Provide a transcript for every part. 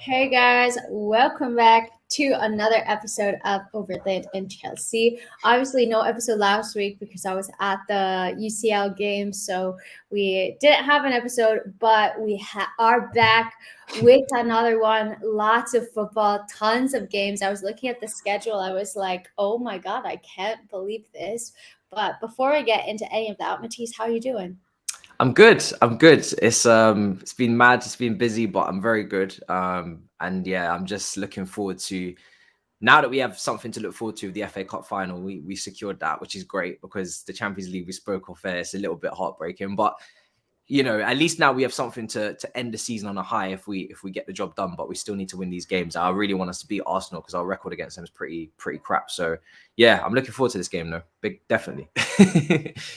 Hey guys, welcome back to another episode of Overland in Chelsea. Obviously, no episode last week because I was at the UCL game, so we didn't have an episode, but we are back with another one. Lots of football, tons of games. I was looking at the schedule, I was like, oh my god, I can't believe this. But before we get into any of that, Matisse, how are you doing? I'm good. I'm good. It's been mad. It's been busy, but I'm very good. And yeah, I'm just looking forward to now that we have something to look forward to with the FA Cup final. We secured that, which is great because the Champions League we spoke of there. It's a little bit heartbreaking, but at least now we have something to end the season on a high if we get the job done. But we still need to win these games. I really want us to beat Arsenal because our record against them is pretty crap. So yeah, I'm looking forward to this game though. Big definitely.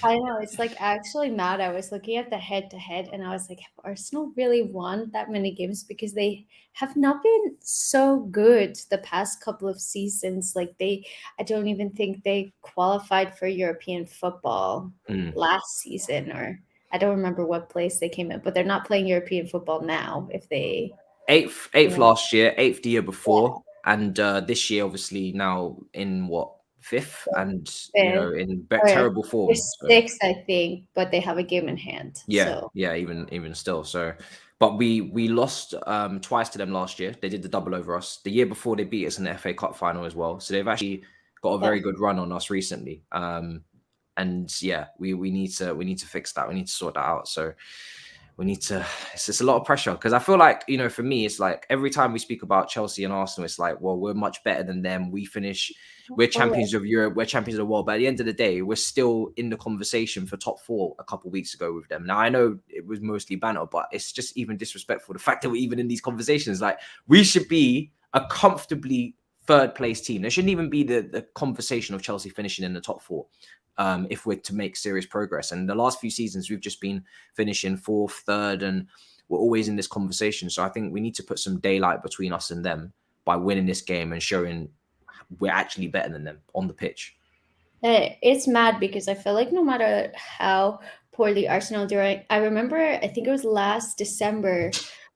I know it's like actually mad. I was looking at the head to head and I was like, have Arsenal really won that many games? Because they have not been so good the past couple of seasons. I don't even think they qualified for European football Mm. last season, or I don't remember what place they came in, but they're not playing European football now. If they, Eighth yeah, last year, eighth the year before, and this year, obviously, now in what fifth, and fifth in or terrible they're form. So sixth, I think, but they have a game in hand. yeah, So yeah, even still. So, but we lost twice to them last year. They did the double over us. The year before, they beat us in the FA Cup final as well. So they've actually got a yeah. very good run on us recently. And yeah, we need to fix that. We need to sort that out. So we need to. It's just a lot of pressure because I feel like for me, it's like every time we speak about Chelsea and Arsenal, it's like, well, we're much better than them. We're champions of Europe, we're champions of the world. But at the end of the day, we're still in the conversation for top four a couple of weeks ago with them. Now I know it was mostly banter, but it's just even disrespectful the fact that we're even in these conversations. Like we should be a comfortably third place team. There shouldn't even be the conversation of Chelsea finishing in the top four. If we're to make serious progress. And the last few seasons, we've just been finishing fourth, third, and we're always in this conversation. So I think we need to put some daylight between us and them by winning this game and showing we're actually better than them on the pitch. It's mad because I feel like no matter how poorly Arsenal doing, I remember I think it was last December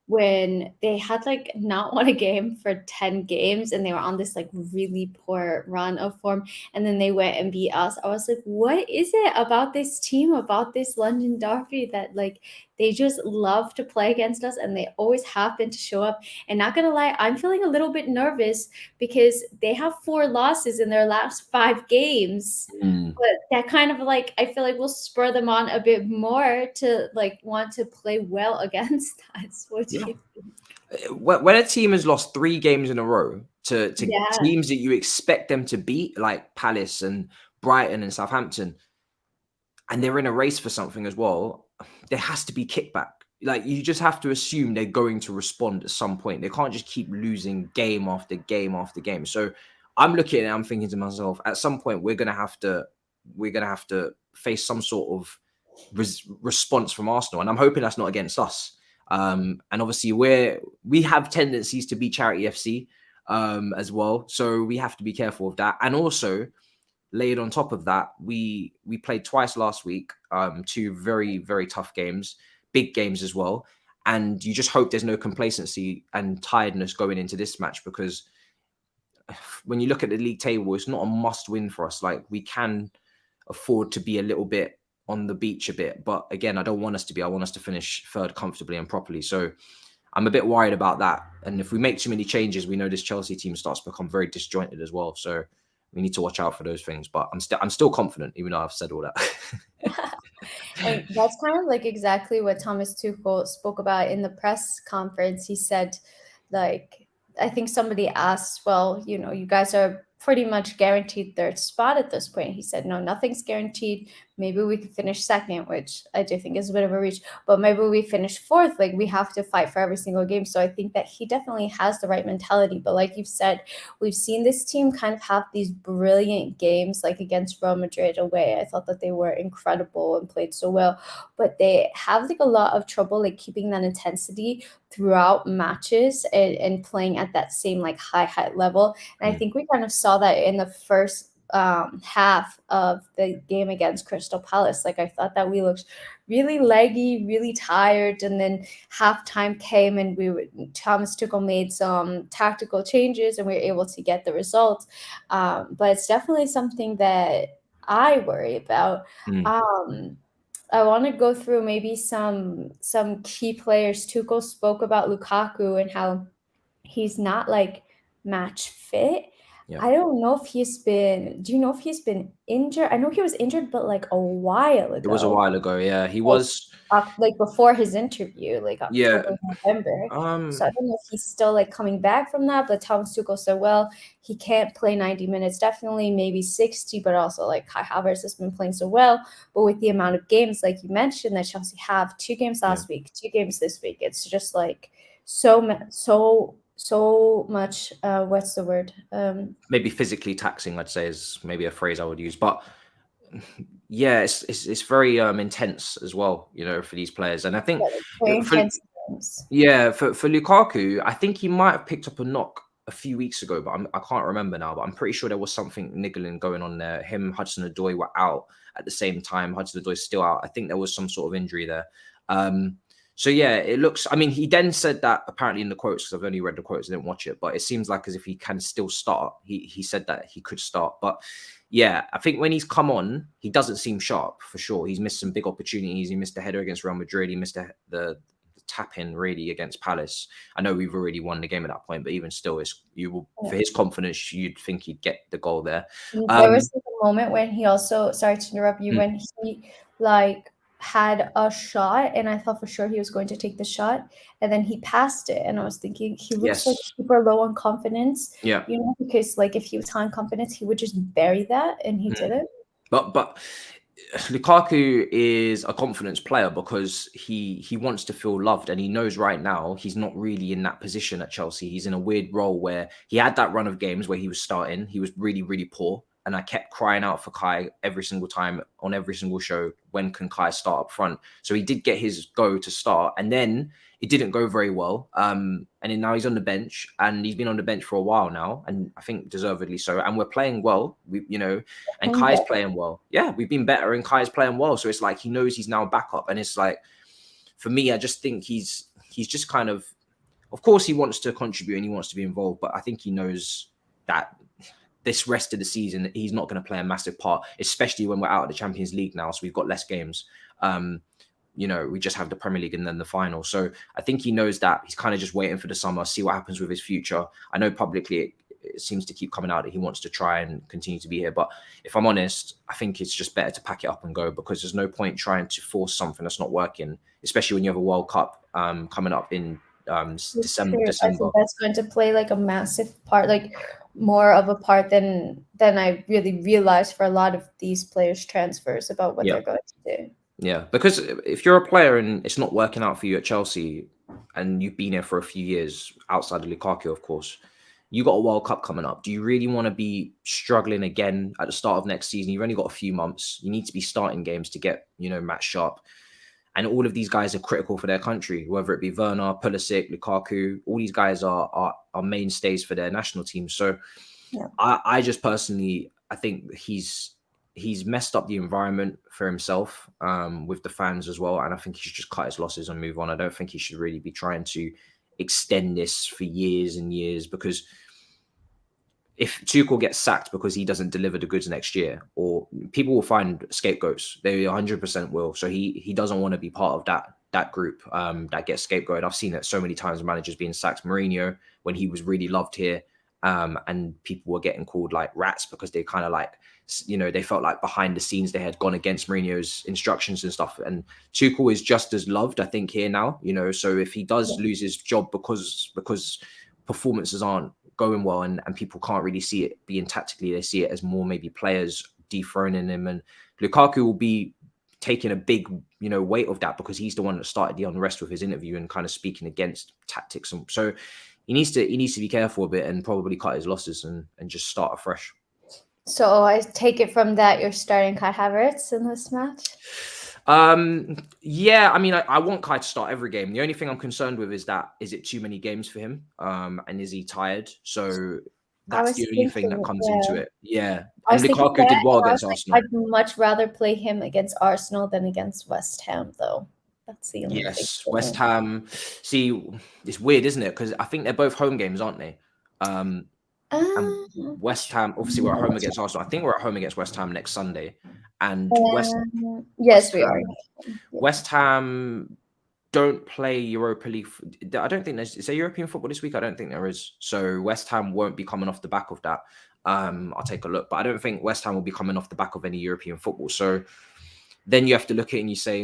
when they had like not won a game for 10 games and they were on this like really poor run of form, and then they went and beat us. I was like, what is it about this team, about this London derby, that like they just love to play against us and they always happen to show up? And not gonna lie, I'm feeling a little bit nervous because they have 4 losses in their last 5 games. Mm. But that kind of like I feel like will spur them on a bit more to like want to play well against us. What do Yeah. you think? When a team has lost 3 games in a row to Yeah. teams that you expect them to beat, like Palace and Brighton and Southampton, and they're in a race for something as well, there has to be kickback. Like you just have to assume they're going to respond at some point. They can't just keep losing game after game after game. So I'm looking at it, I'm thinking to myself, at some point we're gonna have to face some sort of response from Arsenal, and I'm hoping that's not against us. And obviously we have tendencies to be charity FC as well, so we have to be careful of that. And also laid on top of that, we played twice last week, two very very tough games, big games as well. And you just hope there's no complacency and tiredness going into this match, because when you look at the league table, it's not a must win for us. Like we can afford to be a little bit on the beach a bit, but again, I don't want us to be. I want us to finish third comfortably and properly. So I'm a bit worried about that. And if we make too many changes, we know this Chelsea team starts to become very disjointed as well. So we need to watch out for those things. But I'm still confident, even though I've said all that. And that's kind of like exactly what Thomas Tuchel spoke about in the press conference. He said, like, I think somebody asked, well, you guys are pretty much guaranteed third spot at this point. He said, no, nothing's guaranteed. Maybe we could finish second, which I do think is a bit of a reach, but maybe we finish fourth. Like, we have to fight for every single game. So I think that he definitely has the right mentality. But like you've said, we've seen this team kind of have these brilliant games, like against Real Madrid away. I thought that they were incredible and played so well, but they have like a lot of trouble like keeping that intensity throughout matches and playing at that same like high level. And I Mm. think we kind of saw that in the first half of the game against Crystal Palace. Like I thought that we looked really leggy, really tired, and then halftime came and Thomas Tuchel made some tactical changes and we were able to get the result. But it's definitely something that I worry about. Mm. I want to go through maybe some key players. Tuchel spoke about Lukaku and how he's not like match fit. Yeah. I don't know if he's been. Do you know if he's been injured? I know he was injured, but like a while It was a ago, while ago. Yeah, he like was. like before his interview, like Yeah. October, November. So I Um. don't know if he's still like coming back from that. But Thomas Tuchel said, well, he can't play 90 minutes, definitely maybe 60, but also like Kai Havertz has been playing so well. But with the amount of games, like you mentioned, that Chelsea have 2 games Yeah. last week, 2 games this week, it's just like so much. What's the word? Maybe physically taxing, I'd say, is maybe a phrase I would use. But yeah, it's very intense as well, you know, for these players. And I think Yeah, like very for intense games. yeah, for Lukaku, I think he might have picked up a knock a few weeks ago, but I can't remember now. But I'm pretty sure there was something niggling going on there. Him, Hudson-Odoi were out at the same time. Hudson-Odoi's still out. I think there was some sort of injury there. Um, so yeah, it looks. I mean, he then said that apparently in the quotes, because I've only read the quotes, I didn't watch it, but it seems like as if he can still start. He said that he could start, but yeah, I think when he's come on, he doesn't seem sharp for sure. He's missed some big opportunities. He missed a header against Real Madrid. He missed the tap in really against Palace. I know we've already won the game at that point, but even still, it's you will for Yeah. his confidence, you'd think he'd get the goal there. There Um, was like a moment when he also, sorry to interrupt you, mm, when he like had a shot and I thought for sure he was going to take the shot and then he passed it and I was thinking he looks like yes, super low on confidence, yeah. because like if he was high on confidence, he would just bury that and he Mm. didn't. But Lukaku is a confidence player because he wants to feel loved and he knows right now he's not really in that position at Chelsea. He's in a weird role where he had that run of games where he was starting. He was really, really poor. And I kept crying out for Kai every single time on every single show. When can Kai start up front? So he did get his go to start. And then it didn't go very well. And then now he's on the bench and he's been on the bench for a while now. And I think deservedly so. And we're playing well. And And Kai's better. playing well. Yeah, we've been better and Kai's playing well. So it's like he knows he's now back up. And it's like, for me, I just think he's just kind of course he wants to contribute and he wants to be involved, but I think he knows that this rest of the season, he's not going to play a massive part, especially when we're out of the Champions League now. So we've got less games. We just have the Premier League and then the final. So I think he knows that he's kind of just waiting for the summer, see what happens with his future. I know publicly it seems to keep coming out that he wants to try and continue to be here. But if I'm honest, I think it's just better to pack it up and go because there's no point trying to force something that's not working, especially when you have a World Cup coming up in It's December. true. I December. think that's going to play like a massive part, like more of a part than I really realized for a lot of these players' transfers about what Yeah. they're going to do. Yeah, because if you're a player and it's not working out for you at Chelsea and you've been here for a few years outside of Lukaku, of course, you got a World Cup coming up. Do you really want to be struggling again at the start of next season? You've only got a few months. You need to be starting games to get, match sharp. And all of these guys are critical for their country, whether it be Werner, Pulisic, Lukaku. All these guys are mainstays for their national teams. So Yeah. I just personally, I think he's messed up the environment for himself with the fans as well. And I think he should just cut his losses and move on. I don't think he should really be trying to extend this for years and years because if Tuchel gets sacked because he doesn't deliver the goods next year, or people will find scapegoats, they 100% will. So he doesn't want to be part of that group that gets scapegoated. I've seen it so many times. Managers being sacked. Mourinho when he was really loved here, and people were getting called like rats because they kind of like they felt like behind the scenes they had gone against Mourinho's instructions and stuff. And Tuchel is just as loved, I think, here now. So if he does lose his job because performances aren't going well and people can't really see it being tactically, they see it as more maybe players dethroning him, and Lukaku will be taking a big weight of that because he's the one that started the unrest with his interview and kind of speaking against tactics, and so he needs to be careful a bit and probably cut his losses and just start afresh. So I take it from that you're starting Kai Havertz in this match. Yeah, I mean, I want Kai to start every game. The only thing I'm concerned with is it too many games for him? And is he tired? So I That's the was only thing that thinking, comes into yeah. it. Yeah. I And was thinking Lukaku that, did well and I was against like, Arsenal. I'd much rather play him against Arsenal than against West Ham, though. That's the only thing Yes, for West me. Ham. See, it's weird, isn't it? Because I think they're both home games, aren't they? Um, and West Ham, obviously, we're at home against Arsenal. I think we're at home against West Ham next Sunday. And Yes, West we are. Ham, Yeah. West Ham don't play Europa League. I don't think is there European football this week? I don't think there is. So West Ham won't be coming off the back of that. I'll take a look, but I don't think West Ham will be coming off the back of any European football. So then you have to look at it and you say,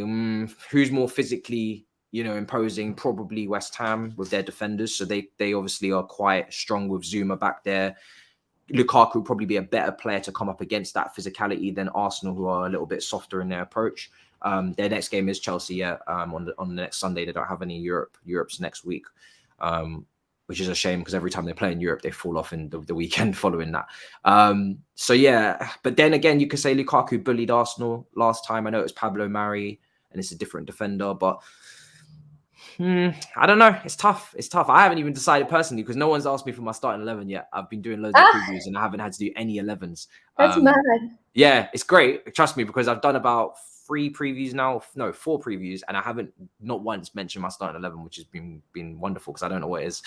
who's more physically, imposing? Probably West Ham with their defenders. So they obviously are quite strong with Zuma back there. Lukaku will probably be a better player to come up against that physicality than Arsenal, who are a little bit softer in their approach. Their next game is Chelsea. Yeah, on the next Sunday. They don't have any Europe's next week, which is a shame because every time they play in Europe, they fall off in the weekend following that. So yeah, but then again, you could say Lukaku bullied Arsenal last time. I know it was Pablo Mari, and it's a different defender, but I don't know. It's tough. It's tough. I haven't even decided personally because no one's asked me for my starting 11 yet. I've been doing loads of Ah, previews and I haven't had to do any 11s. that's mad. Yeah, it's great. Trust me, because I've done about 3 previews now. No, 4 previews, and I haven't not once mentioned my starting 11, which has been wonderful because I don't know what it is.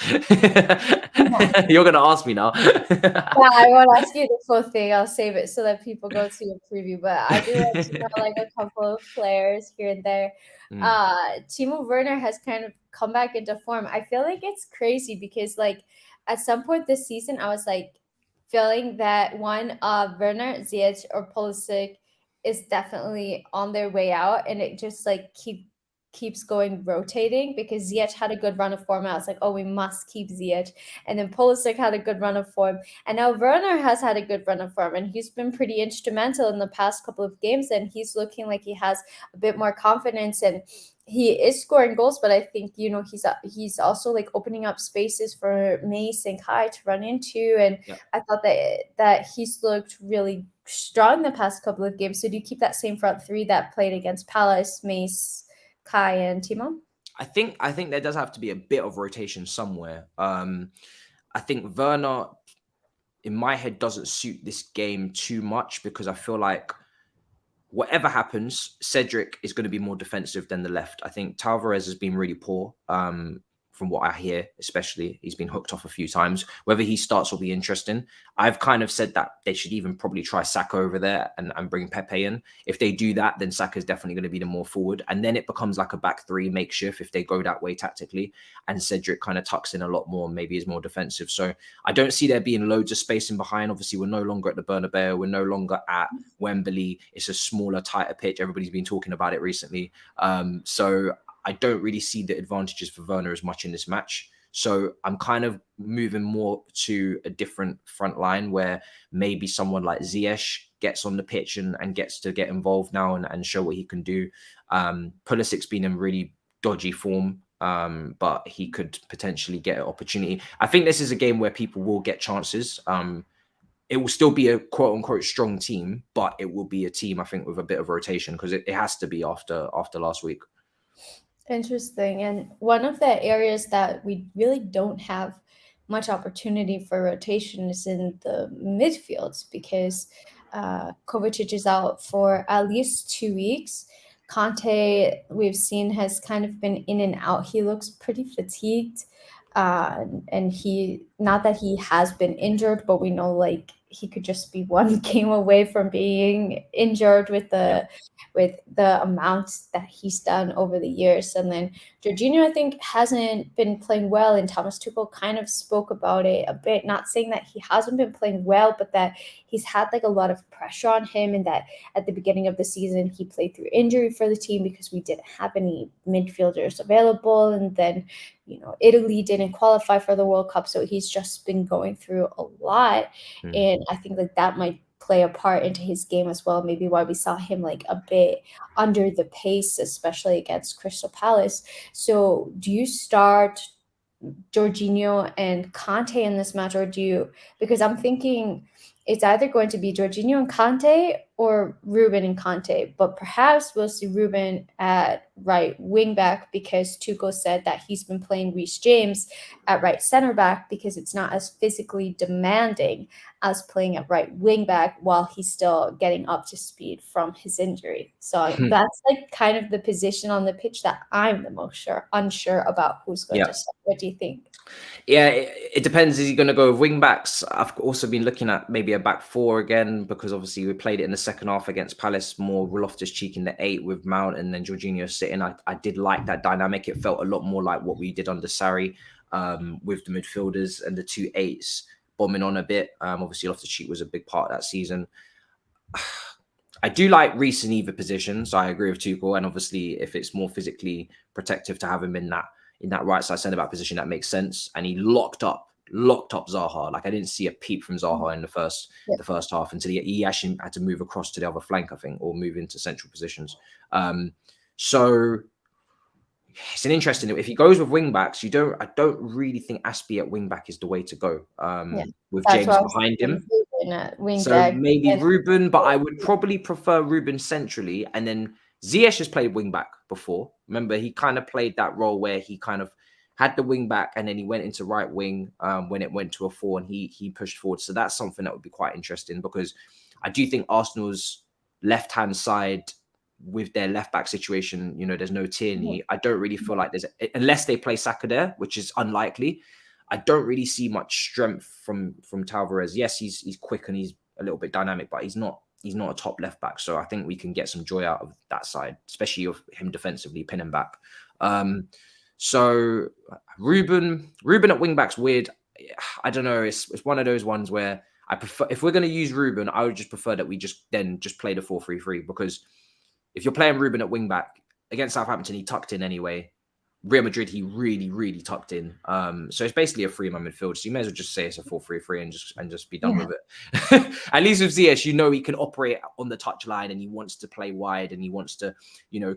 You're gonna ask me now. Yeah, I won't ask you the full thing. I'll save it so that people go to your preview. But I do want to know like a couple of players here and there. Timo Werner has kind of come back into form. I feel like it's crazy because like at some point this season, I was like feeling that one Werner, Ziyech, or Pulisic is definitely on their way out, and it just like keeps going rotating because Ziyech had a good run of form. I was like, oh, we must keep Ziyech. And then Pulisic had a good run of form. And now Werner has had a good run of form. And he's been pretty instrumental in the past couple of games. And he's looking like he has a bit more confidence. And he is scoring goals, but I think, he's also like opening up spaces for Mace and Kai to run into. And Yeah. I thought that he's looked really strong the past couple of games. So do you keep that same front three that played against Palace, Mace, Kai, and Timo? I think there does have to be a bit of rotation somewhere. I think Werner, in my head, doesn't suit this game too much because I feel like whatever happens, Cedric is going to be more defensive than the left. I think Tavares has been really poor. From what I hear, especially, he's been hooked off a few times. Whether he starts will be interesting. I've kind of said that they should even probably try Saka over there and bring Pepe in. If they do that, then Saka is definitely going to be the more forward. And then it becomes like a back three makeshift if they go that way tactically. And Cedric kind of tucks in a lot more, maybe is more defensive. So I don't see there being loads of spacing behind. Obviously, we're no longer at the Bernabeu. We're no longer at Wembley. It's a smaller, tighter pitch. Everybody's been talking about it recently. So I don't really see the advantages for Werner as much in this match. So I'm kind of moving more to a different front line where maybe someone like Ziyech gets on the pitch and gets to get involved now and show what he can do. Pulisic's been in really dodgy form, but he could potentially get an opportunity. I think this is a game where people will get chances. It will still be a quote unquote strong team, but it will be a team, I think, with a bit of rotation because it has to be after last week. Interesting. And one of the areas that we really don't have much opportunity for rotation is in the midfields because Kovacic is out for at least 2 weeks. Conte, we've seen, has kind of been in and out. He looks pretty fatigued. And he, not that he has been injured, but we know like he could just be one game away from being injured with the amount that he's done over the years. And then Jorginho, I think, hasn't been playing well, and Thomas Tuchel kind of spoke about it a bit, not saying that he hasn't been playing well, but that he's had like a lot of pressure on him, and that at the beginning of the season he played through injury for the team because we didn't have any midfielders available, and then Italy didn't qualify for the World Cup, so he's just been going through a lot. And I think like that might play a part into his game as well, maybe why we saw him like a bit under the pace, especially against Crystal Palace. So do you start Jorginho and Conte in this match, or because I'm thinking it's either going to be Jorginho and Conte or Ruben and Conte, but perhaps we'll see Ruben at right wing back because Tuchel said that he's been playing Reece James at right center back because it's not as physically demanding as playing at right wing back while he's still getting up to speed from his injury. So that's like kind of the position on the pitch that I'm the most unsure about who's going Yeah. to start. What do you think? Yeah, it depends. Is he going to go with wing backs? I've also been looking at maybe a back four again because obviously we played it in the second half against Palace, more Loftus-Cheek in the 8 with Mount and then Jorginho sitting. I did like that dynamic. It felt a lot more like what we did under Sarri, with the midfielders and the 2 8s bombing on a bit. Obviously Loftus-Cheek was a big part of that season. I do like Reece in either position, so I agree with Tuchel. And obviously, if it's more physically protective to have him in that right side centre back position, that makes sense. And he locked up Zaha. Like I didn't see a peep from Zaha in the first half until he actually had to move across to the other flank, I think, or move into central positions. So it's an interesting. If he goes with wing backs, I don't really think Aspie at wing back is the way to go. With That's James what I was behind him. thinking, wing So back. maybe And Ruben, but I would probably prefer Ruben centrally. And then Ziyech has played wing back before. Remember, he kind of played that role where he kind of had the wing back and then he went into right wing when it went to a 4 and he pushed forward. So that's something that would be quite interesting because I do think Arsenal's left-hand side with their left back situation, there's no Tierney. I don't really feel like unless they play Saka there, which is unlikely. I don't really see much strength from Tavares. Yes, he's quick and he's a little bit dynamic, but he's not a top left back. So I think we can get some joy out of that side, especially of him defensively pinning back. So Ruben at wing back's weird. I don't know. It's one of those ones where I prefer, if we're going to use Ruben, I would just prefer that we just play the 4-3-3 because if you're playing Ruben at wing back against Southampton, he tucked in anyway. Real Madrid, he really, really tucked in. So it's basically a 3-man midfield. So you may as well just say it's a 4-3-3 and just be done with it. At least with Ziyech, he can operate on the touchline and he wants to play wide and he wants to,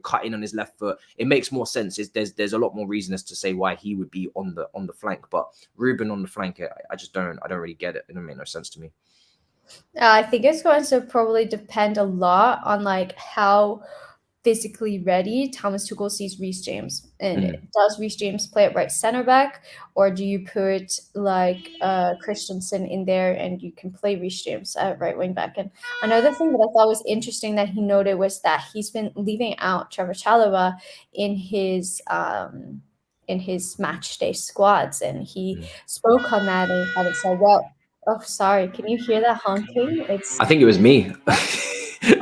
cut in on his left foot. It makes more sense. There's a lot more reason as to say why he would be on the flank. But Ruben on the flank, I don't really get it. It don't make no sense to me. I think it's going to probably depend a lot on like how physically ready Thomas Tuchel sees Reece James. And does Reece James play at right center back, or do you put like Christensen in there and you can play Reece James at right wing back? And another thing that I thought was interesting that he noted was that he's been leaving out Trevor Chalobah in his match day squads, and he spoke on that and kind of said, "Well, oh, sorry, can you hear that honking? It's I think it was me.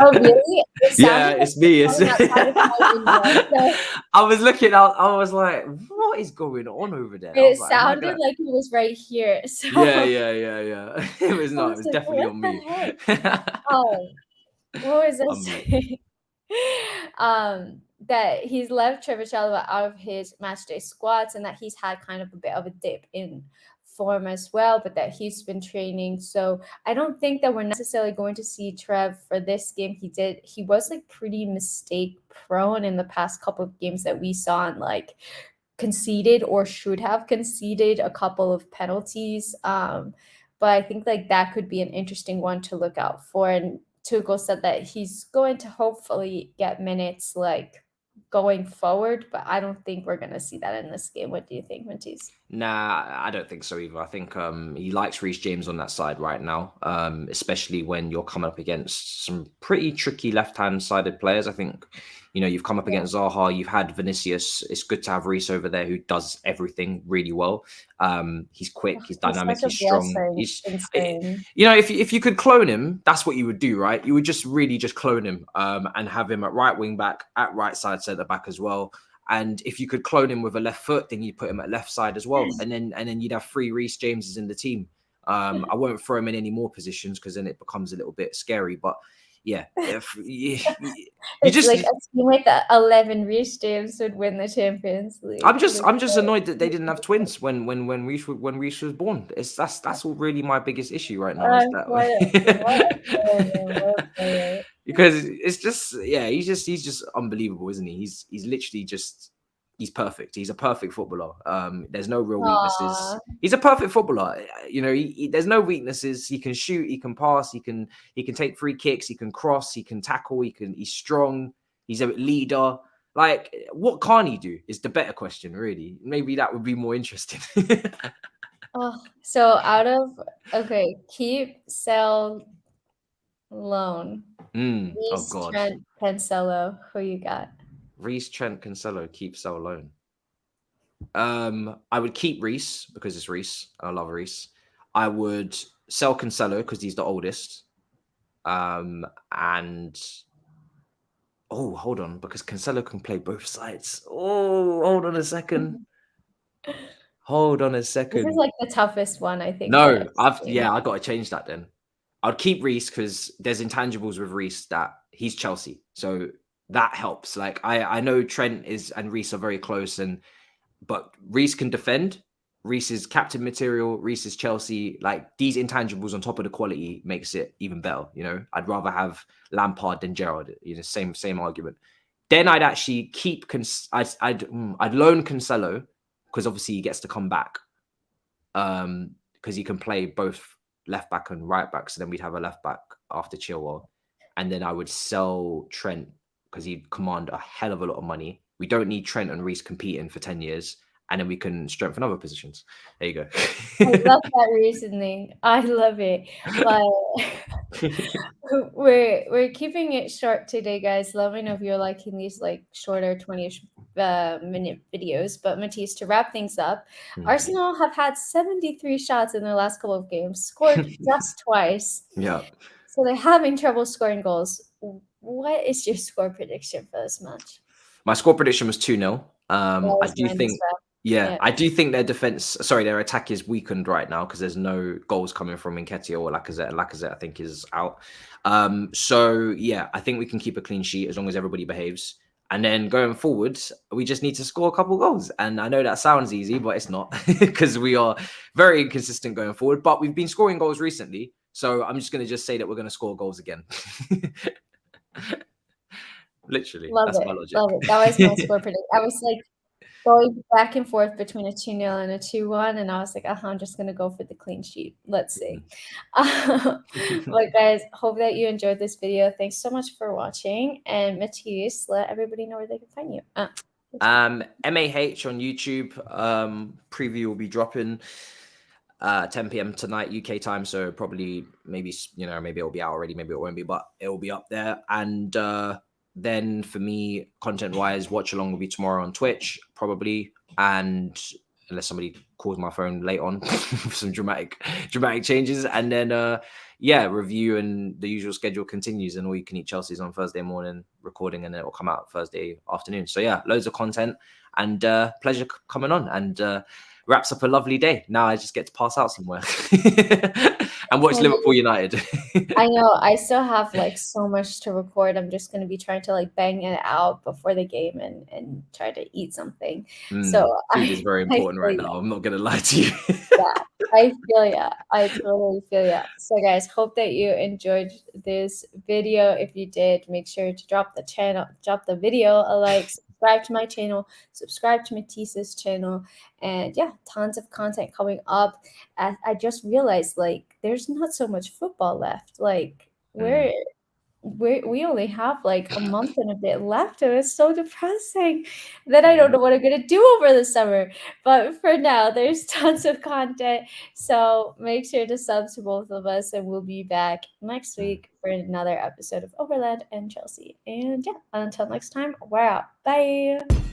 Oh, really? It Yeah, sounded like it's it was me. coming outside of my window. So I was looking out. I was like, "What is going on over there?" I it was like, "Am I sounded gonna?" like it was right here. So Yeah, I yeah. It was not. It was was like, definitely "What on me. the heck?" Oh, what was I Unbelievable. saying? That he's left Trevor Chalobah out of his matchday squads and that he's had kind of a bit of a dip in form as well, but that he's been training. So I don't think that we're necessarily going to see Trev for this game. He was like pretty mistake prone in the past couple of games that we saw and like conceded or should have conceded a couple of penalties. But I think like that could be an interesting one to look out for. And Tuchel said that he's going to hopefully get minutes like going forward, but I don't think we're going to see that in this game. What do you think, Matisse? Nah, I don't think so either. I think he likes Reece James on that side right now, especially when you're coming up against some pretty tricky left-hand sided players. I think, you've come up against Zaha, you've had Vinicius. It's good to have Reece over there who does everything really well. He's quick, he's dynamic, Such a he's strong. blessing He's, in Spain. if you could clone him, that's what you would do, right? You would just really just clone him and have him at right wing back, at right side centre back as well. And if you could clone him with a left foot, then you'd put him at left side as well. And then you'd have 3 Reece Jameses in the team. I won't throw him in any more positions because then it becomes a little bit scary. But yeah, you It's just like a team with 11 Reece James would win the Champions League. I'm just annoyed that they didn't have twins when Reece was born. That's all really my biggest issue right now. Is that because it's just he's just unbelievable, isn't he? He's literally just he's perfect. He's a perfect footballer. There's no real weaknesses. Aw. He's a perfect footballer. You know, there's no weaknesses. He can shoot. He can pass. He can take free kicks. He can cross. He can tackle. He's strong. He's a leader. Like, what can't he do? Is the better question, really. Maybe that would be more interesting. Oh, so out of okay, keep, sell, loan. Oh Reece, God. Trent, Cancelo. Who you got? Reece, Trent, Cancelo, keep, sell, loan. I would keep Reece because it's Reece. I love Reece. I would sell Cancelo because he's the oldest. And hold on, because Cancelo can play both sides. Oh, hold on a second. Hold on a This is second. like the toughest one, I think, to No, explain. I gotta change that then. I'd keep Reece because there's intangibles with Reece that he's Chelsea. So that helps. Like I know Trent is and Reece are very close, but Reece can defend. Reece is captain material. Reece is Chelsea. Like, these intangibles on top of the quality makes it even better. You know, I'd rather have Lampard than Gerrard. You know, same argument. Then I'd actually keep. I'd loan Cancelo because obviously he gets to come back. Because he can play both left back and right back. So then we'd have a left back after Chilwell, and then I would sell Trent because he'd command a hell of a lot of money. We don't need Trent and Reece competing for 10 years, and then we can strengthen other positions. There you go. I love that reasoning. I love it. But we're keeping it short today, guys. Let me know if you're liking these like shorter 20-ish minute videos. But Matisse, to wrap things up, Arsenal have had 73 shots in their last couple of games, scored just twice. Yeah. So they're having trouble scoring goals. What is your score prediction for this match? My score prediction was 2-0. That I was do mine as think, well. Yeah. I do think their attack is weakened right now because there's no goals coming from Nketiah or Lacazette. Lacazette, I think, is out. So yeah, I think we can keep a clean sheet as long as everybody behaves. And then going forward, we just need to score a couple goals. And I know that sounds easy, but it's not because we are very inconsistent going forward. But we've been scoring goals recently. So I'm just going to say that we're going to score goals again. Literally, Love that's it. my logic. Love it. That was my score prediction. I was like going back and forth between a 2-0 and a 2-1, and I was like, I'm just gonna go for the clean sheet. Let's see. But guys, hope that you enjoyed this video. Thanks so much for watching. And Matisse, let everybody know where they can find you. MAH on YouTube. Preview will be dropping 10 p.m. tonight UK time, so probably maybe it'll be out already, maybe it won't be, but it will be up there. And then for me, content wise, watch along will be tomorrow on Twitch probably, and unless somebody calls my phone late on with some dramatic changes, and then review and the usual schedule continues, and all you can eat Chelsea's on Thursday morning recording, and then it will come out Thursday afternoon. So yeah, loads of content, and pleasure coming on, and wraps up a lovely day. Now I just get to pass out somewhere and watch Liverpool United. I know I still have like so much to record. I'm just gonna be trying to like bang it out before the game and try to eat something. So Food is very important right now. I'm not gonna lie to you. Yeah, I feel ya. I totally feel ya. So guys, hope that you enjoyed this video. If you did, make sure to drop the video a like, subscribe to my channel, subscribe to Matisse's channel, and yeah, tons of content coming up. I just realized like there's not so much football left. Like we only have like a month and a bit left, and it's so depressing that I don't know what I'm gonna do over the summer. But for now, there's tons of content, so make sure to sub to both of us, and we'll be back next week for another episode of Overland and Chelsea. And yeah, until next time, we're out. Bye.